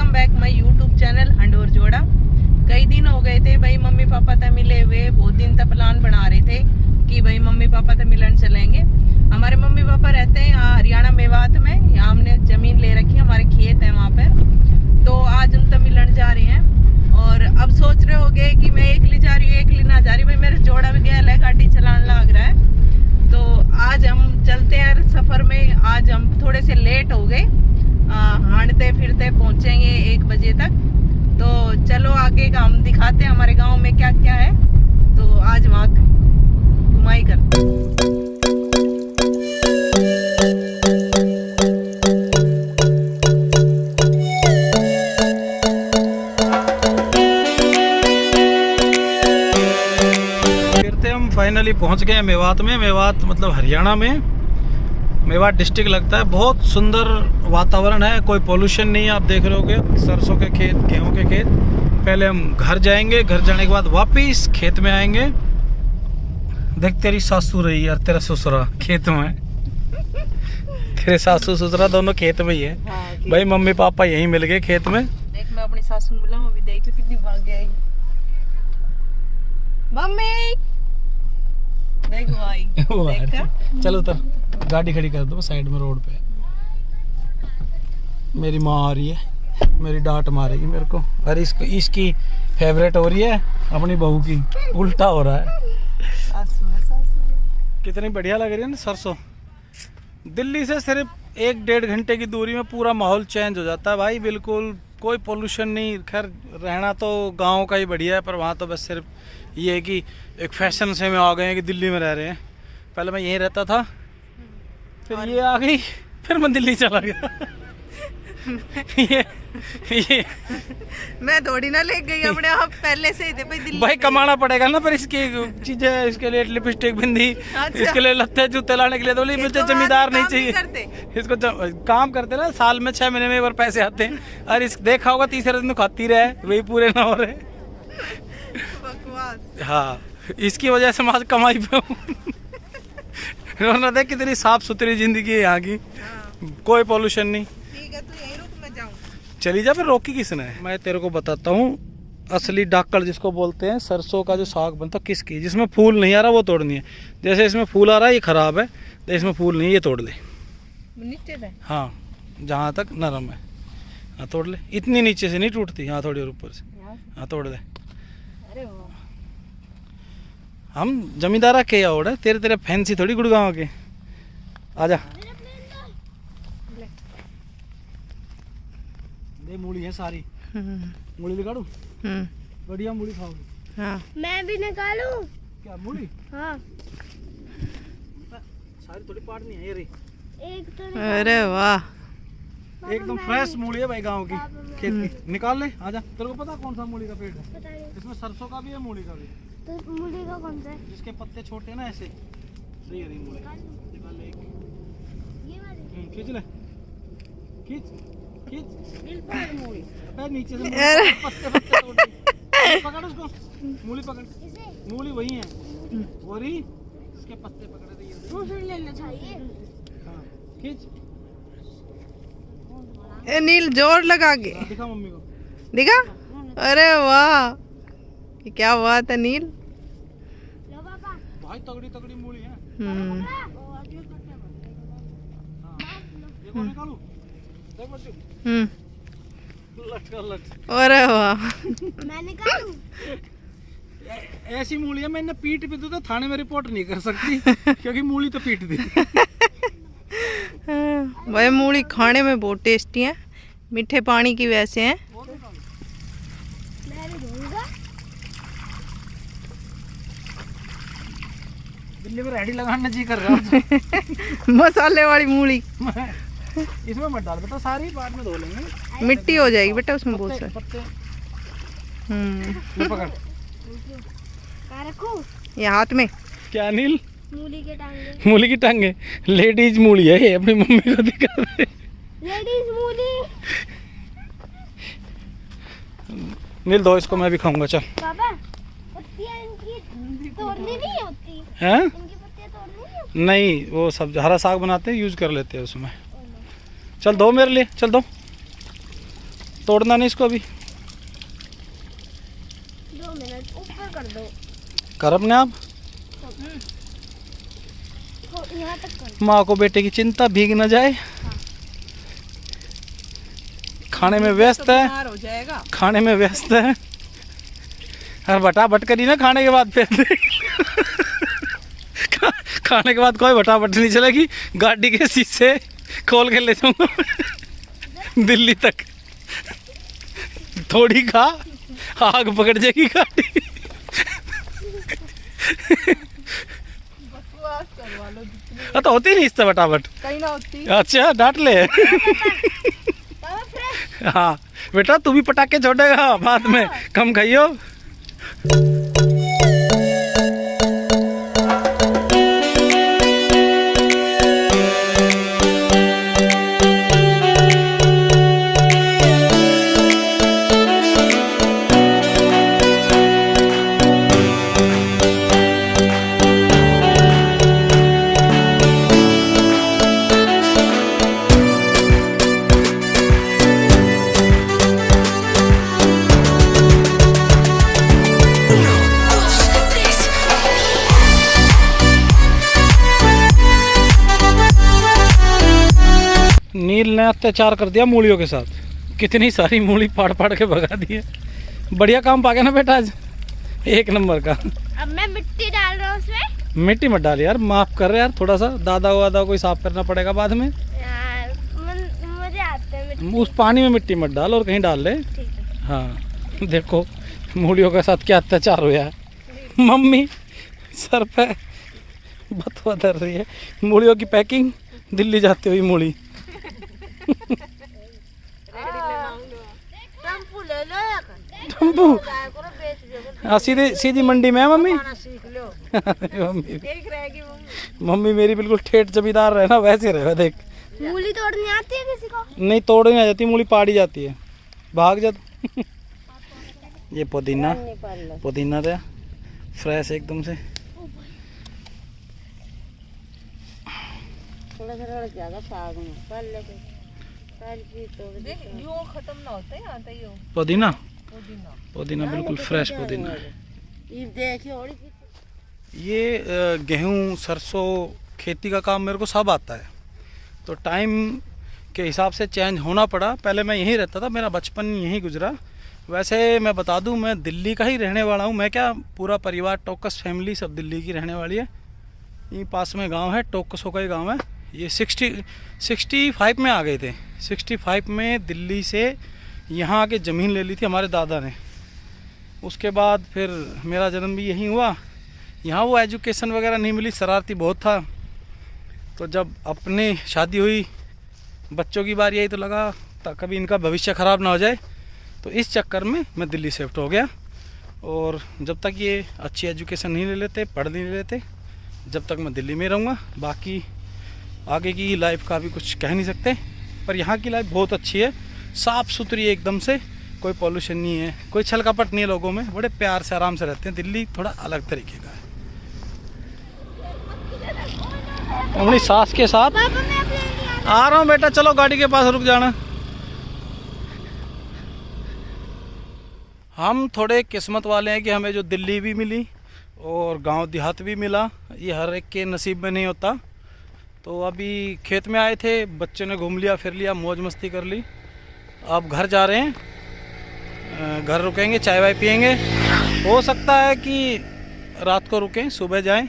Welcome back my YouTube channel हंड और जोड़ा। कई दिन हो गए थे भाई, मम्मी पापा तक मिले हुए। बहुत दिन तक प्लान बना रहे थे कि भाई मम्मी पापा तक मिलन चलेंगे। हमारे मम्मी पापा रहते हैं यहाँ हरियाणा मेवात में। यहाँ हमने जमीन ले रखी है, हमारे खेत है वहाँ पर। तो आज उन तक मिलन जा रहे हैं। और अब सोच रहे होगे कि मैं एकली जा रही हूँ, एकली ना जा रही। भाई मेरे जोड़ा भी गया है, गाड़ी चलाने लग रहा है। तो आज हम चलते हैं सफर में। आज हम थोड़े से लेट हो गए, हांडते फिरते पहुंचेंगे 1 बजे तक। तो चलो आगे का हम दिखाते हैं हमारे गांव में क्या क्या है। तो आज वहाँ घुमाई करते हैं। हम फाइनली पहुंच गए मेवात में। मेवात मतलब हरियाणा में, मेवात डिस्ट्रिक्ट लगता है। बहुत सुंदर वातावरण है, कोई पोल्यूशन नहीं है। आप देख रहे होगे सरसों के खेत, गेहूं के खेत। पहले हम घर जाएंगे, घर जाने के बाद वापिस खेत में आएंगे। देख तेरी सासू रही और तेरा ससुरा खेत में। तेरे सासू ससुरा दोनों खेत में ही है। भाई मम्मी पापा यहीं मिल गए खेत में। देख मैं अपनी सासू को बुलाऊं, अभी देख कितनी भाग गई मम्मी। देखो आई देखा। चलो उतर, गाड़ी खड़ी कर दो साइड में रोड पे। मेरी माँ आ रही है, मेरी डांट मारेगी मेरे को। अरे इसकी फेवरेट हो रही है अपनी बहू की, उल्टा हो रहा है। कितनी बढ़िया लग रही है ना सरसों। दिल्ली से सिर्फ 1-1.5 घंटे की दूरी में पूरा माहौल चेंज हो जाता है भाई। बिल्कुल कोई पोल्यूशन नहीं। खैर रहना तो गांव का ही बढ़िया है, पर वहाँ तो बस सिर्फ ये है कि एक फैशन से में आ गए हैं कि दिल्ली में रह रहे हैं। पहले मैं यहीं रहता था, फिर ये आ गई, फिर मैं दिल्ली चला गया। ये मैं थोड़ी ना ले गई अपने आप, पहले से ही थे भाई दिल्ली। भाई कमाना पड़ेगा ना, पर इसकी चीजें, इसके लिए लिपस्टिक बिंदी, इसके लिए लत्ते जूते लाने के लिए तो मुझे जमींदार नहीं चाहिए। इसको काम करते ना, साल में 6 महीने में एक बार पैसे आते हैं। और इस देखा होगा तीसरे दिन खाती रहे, वही पूरे ना हो रहे। हाँ, इसकी वजह से मैं कमाई पे हूँ। देख कितनी साफ सुथरी जिंदगी है यहाँ की, कोई पोल्यूशन नहीं। ठीक है, तू यहीं रुक, मैं जाऊँ। चली जा, फिर रोकी किसने। मैं तेरे को बताता हूँ असली डाकड़ जिसको बोलते हैं। सरसों का जो साग बनता है किसकी, जिसमें फूल नहीं आ रहा वो तोड़नी है। जैसे इसमें फूल आ रहा है ये खराब है, तो इसमें फूल नहीं, ये तोड़ ले नीचे से। हाँ, जहाँ तक नरम है हाँ तोड़ ले। इतनी नीचे से नहीं टूटती, हाँ थोड़ी और ऊपर से हाँ तोड़ दे। हम जमींदारा के ओढ़ है, तेरे फैंसी थोड़ी गुड़गांव के। आजा, ये मूली है सारी। मूली निकालूं? बढ़िया मूली खाओगे? हाँ। मैं भी निकालूं? क्या मूली? हाँ। सारी थोड़ी पाटनी है, ये रही एक तो। अरे वाह, एकदम फ्रेश मूली है भाई, गांव की खेत की। निकाल ले, आजा। तेरे को पता कौन सा मूली का पेड़ है? पता नहीं। इसमें सरसों का भी है, मूली का भी। तो मूली का कौन सा है? जिसके पत्ते छोटे ना ऐसे, सही है मूली। निकाल ले एक। ये वाली? खींच ले, खींच खींच। मूली नीचे से पत्ते तोड़ दे। पकड़ उसको, मूली पकड़। मूली वही है, वही इसके पत्ते पकड़े थे। दूसरी लेना चाहिए। हाँ, खींच। ए नील जोर लगा के दिखा मम्मी को, दिखा। अरे वाह, ये क्या बात है नील। लो पापा। भाई तगड़ी तगड़ी मूली है। देखो निकालू, देख बच्चू। लट। अरे वाह, मैं निकालूं? ऐसी मूली है, मैंने पीट भी तो थाने में रिपोर्ट नहीं कर सकती क्योंकि मूली तो पीट दी। भाई मूली खाने में बहुत टेस्टी है, मीठे पानी की वैसे हैं। मैं भी दूंगा। दिल्ली में रेडी लगाने जी कर रहा हूँ। मसाले वाली मूली। इसमें मत डाल बेटा, सारी बाद में धो लेंगे, मिट्टी हो जाएगी बेटा उसमें बहुत सारी। पत्ते हम्म, पकड़। कहाँ रखूं? ये हाथ में क्या नील? मूली के टांगे। मूली की टांगे, लेडीज मूली है ये, अपनी मम्मी को दिखा दे। लेडीज मूली। नील दो इसको, मैं भी खाऊंगा। चल पापा, पत्तियां इनकी तोड़नी नहीं होती हैं? इनकी पत्तियां तोड़नी नहीं होती। नहीं, वो सब हरा साग बनाते हैं, यूज कर लेते हैं उसमें। चल दो मेरे लिए, चल दो। तोड़ना नहीं इसको अभी, 2 मिनट ऊपर कर दो। कर अपने आप। यहाँ तक कर। माँ को बेटे की चिंता, भीग न जाए। खाने में व्यस्त है, बीमार हो जाएगा। खाने में व्यस्त है। अरे बटाबट करी ना खाने के बाद फिर खाने के बाद कोई बटाबट नहीं चलेगी। गाड़ी के शीशे खोल के ले जाऊंगा दिल्ली तक। थोड़ी खा, आग पकड़ जाएगी गाड़ी। बकवास करवा लो जितनी, तो होती नहीं इससे बटाबट। कहीं ना होती। अच्छा डांट ले। हाँ बेटा तू भी पटाखे छोड़ेगा बाद में, कम खाइयो। नील ने अत्याचार कर दिया मूलियों के साथ, कितनी सारी मूली फाड़ फाड़ के भगा दी है। बढ़िया काम पा गया ना बेटा आज, एक नंबर का। अब मैं मिट्टी डाल रहा हूँ उसमें। मिट्टी मत डाल यार, माफ कर रहे यार, थोड़ा सा दादा वादा को ही साफ करना पड़ेगा बाद में। यार मुझे आता है मिट्टी। उस पानी में मिट्टी मत डाल और कहीं डाल ले। ठीक है। हाँ देखो मूलियों के साथ क्या अत्याचार हुआ है। मम्मी सर पे बतवा धर रही है। मूलियों की पैकिंग, दिल्ली जाती हुई मूली। टेम्पू ले लो एक। टम्पू गाय को बेच दो। हाँ सीधी सीधी मंडी में है मम्मी। खाना सीख लो। मम्मी ठीक रहेगी मम्मी। मम्मी मेरी बिल्कुल ठेठ जमींदार रहे ना, वैसे रहे देख। मूली तोड़नी आती है किसी को? नहीं तोड़ नहीं आ जाती, मूली पाड़ी जाती है, भाग जा। ये पुदीना, पुदीना था फ्रेश एकदम से। थोड़ा सा रड़ जाएगा साग में, कर लेके कल की तोड़ देख यो खत्म ना होता है, आता ही हो पुदीना, पुदीना। पुदीना बिल्कुल फ्रेश पुदीना है। ये देखिए और ये गेहूँ सरसों खेती का काम मेरे को सब आता है, तो टाइम के हिसाब से चेंज होना पड़ा। पहले मैं यहीं रहता था, मेरा बचपन यहीं गुजरा। वैसे मैं बता दूं मैं दिल्ली का ही रहने वाला हूं। मैं क्या, पूरा परिवार टोकस फैमिली सब दिल्ली की रहने वाली है। यहीं पास में गांव है, टोकसों का ही गांव है। ये 65 में आ गए थे। 65 में दिल्ली से यहाँ आके ज़मीन ले ली थी हमारे दादा ने। उसके बाद फिर मेरा जन्म भी यहीं हुआ। यहाँ वो एजुकेशन वगैरह नहीं मिली, शरारती बहुत था। तो जब अपने शादी हुई, बच्चों की बारी आई, तो लगा कभी इनका भविष्य ख़राब ना हो जाए, तो इस चक्कर में मैं दिल्ली शिफ्ट हो गया। और जब तक ये अच्छी एजुकेशन नहीं ले लेते, पढ़ नहीं लेते, जब तक मैं दिल्ली में रहूँगा। बाकी आगे की लाइफ का भी कुछ कह नहीं सकते, पर यहाँ की लाइफ बहुत अच्छी है, साफ़ सुथरी है एकदम से, कोई पॉल्यूशन नहीं है, कोई छल कपट नहीं है लोगों में, बड़े प्यार से आराम से रहते हैं। दिल्ली थोड़ा अलग तरीके का है। अपनी सास के साथ आ रहा हूँ बेटा, चलो गाड़ी के पास रुक जाना। हम थोड़े किस्मत वाले हैं कि हमें जो दिल्ली भी मिली और गांव देहात भी मिला, ये हर एक के नसीब में नहीं होता। तो अभी खेत में आए थे, बच्चे ने घूम लिया, फिर लिया, मौज मस्ती कर ली। अब घर जा रहे हैं, घर रुकेंगे, चाय वाय पियेंगे। हो सकता है कि रात को रुकें, सुबह जाएं।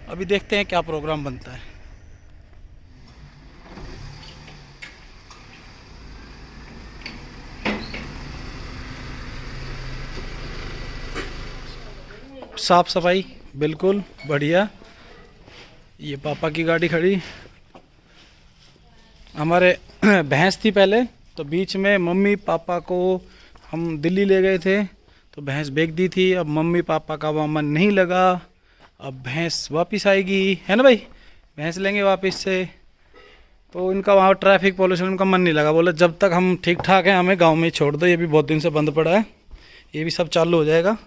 अभी देखते हैं क्या प्रोग्राम बनता है। साफ सफाई बिल्कुल बढ़िया। ये पापा की गाड़ी खड़ी, हमारे भैंस थी पहले, तो बीच में मम्मी पापा को हम दिल्ली ले गए थे, तो भैंस बेच दी थी। अब मम्मी पापा का वहाँ मन नहीं लगा, अब भैंस वापस आएगी, है ना भाई, भैंस लेंगे वापस से। तो इनका वहाँ ट्रैफिक पॉल्यूशन, उनका मन नहीं लगा, बोले जब तक हम ठीक ठाक हैं हमें गांव में ही छोड़ दो। ये भी बहुत दिन से बंद पड़ा है, ये भी सब चालू हो जाएगा।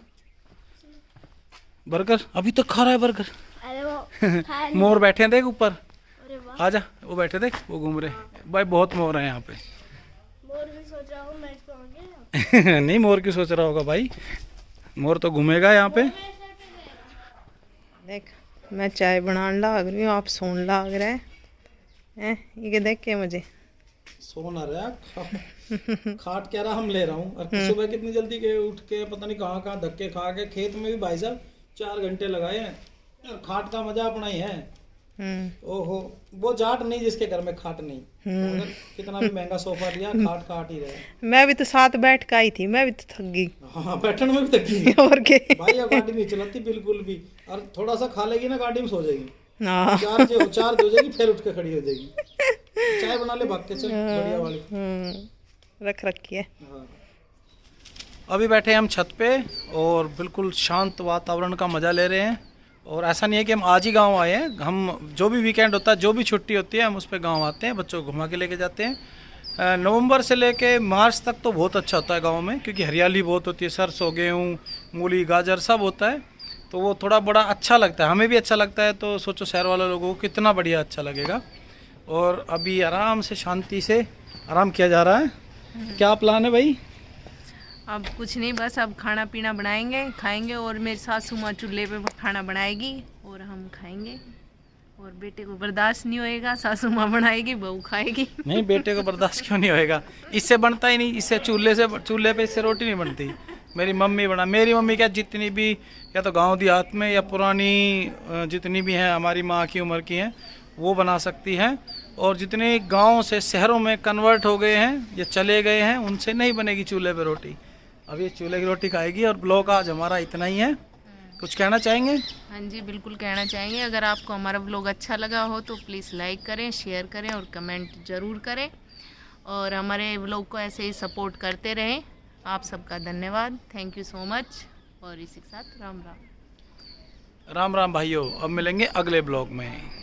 बर्गर अभी तक खा रहा है बर्गर। अरे वो मोर बैठे हैं देख ऊपर, अरे वाह, आजा, वो बैठे देख, वो घूम रहे। भाई बहुत मोर हैं यहाँ पे। मोर भी नहीं, मोर की सोच रहा होगा भाई, मोर तो घूमेगा यहाँ पे। देख मैं चाय बनाने लाग रही हूँ, आप सोन लाग रहे हैं। ये देख के मुझे सो ना रहा, खाट क्या रहा हम ले रहा हूँ। और सुबह कितनी जल्दी के उठ के पता नहीं कहाँ कहाँ धक्के खा के, खेत में भी भाई साहब 4 घंटे लगाए हैं। और खाट का मजा अपना ही है। ओहो, वो जाट नहीं जिसके घर में खाट नहीं। अगर कितना भी महंगा सोफा लिया, खाट खाट ही रहे। मैं भी तो साथ बैठ के आई थी, मैं भी तो थक गई। हाँ, बैठने में भी थक गई और के भाई, अब गाड़ी नहीं चलाती बिल्कुल भी। और थोड़ा सा खा लेगी ना, गाड़ी में सो जाएगी। हाँ। चार्ज हो जाएगी, फिर उठ के खड़ी हो जाएगी। चाय बना ले, भाग के चल, बढ़िया वाली रख रखी है। हाँ। अभी बैठे हम छत पे और बिल्कुल शांत वातावरण का मजा ले रहे हैं। और ऐसा नहीं है कि हम आज ही गांव आए हैं, हम जो भी वीकेंड होता है, जो भी छुट्टी होती है, हम उस पर गांव आते हैं, बच्चों को घुमा के लेके जाते हैं। नवंबर से लेके मार्च तक तो बहुत अच्छा होता है गांव में, क्योंकि हरियाली बहुत होती है, सरसों, गेहूँ, मूली, गाजर सब होता है। तो वो थोड़ा बड़ा अच्छा लगता है, हमें भी अच्छा लगता है। तो सोचो शहर वाले लोगों को कितना बढ़िया अच्छा लगेगा। और अभी आराम से शांति से आराम किया जा रहा है। क्या प्लान है भाई? अब कुछ नहीं, बस अब खाना पीना बनाएंगे, खाएंगे। और मेरी सासू माँ चूल्हे पे खाना बनाएगी और हम खाएंगे। और बेटे को बर्दाश्त नहीं होएगा, सासू माँ बनाएगी, बहू खाएगी। नहीं, बेटे को बर्दाश्त क्यों नहीं होएगा? इससे बनता ही नहीं, इससे चूल्हे पे इससे रोटी नहीं बनती। मेरी मम्मी क्या, जितनी भी या तो गांव देहात में या पुरानी जितनी भी हैं हमारी माँ की उम्र की हैं, वो बना सकती हैं। और जितने गांव से शहरों में कन्वर्ट हो गए हैं या चले गए हैं, उनसे नहीं बनेगी चूल्हे पे रोटी। अब ये चूल्हे की रोटी खाएगी। और ब्लॉग आज हमारा इतना ही है। कुछ कहना चाहेंगे? हाँ जी, बिल्कुल कहना चाहेंगे। अगर आपको हमारा व्लॉग अच्छा लगा हो तो प्लीज़ लाइक करें, शेयर करें और कमेंट ज़रूर करें। और हमारे व्लॉग को ऐसे ही सपोर्ट करते रहें। आप सबका धन्यवाद, थैंक यू सो मच। और इसी के साथ राम राम। राम राम भाइयों, अब मिलेंगे अगले ब्लॉग में।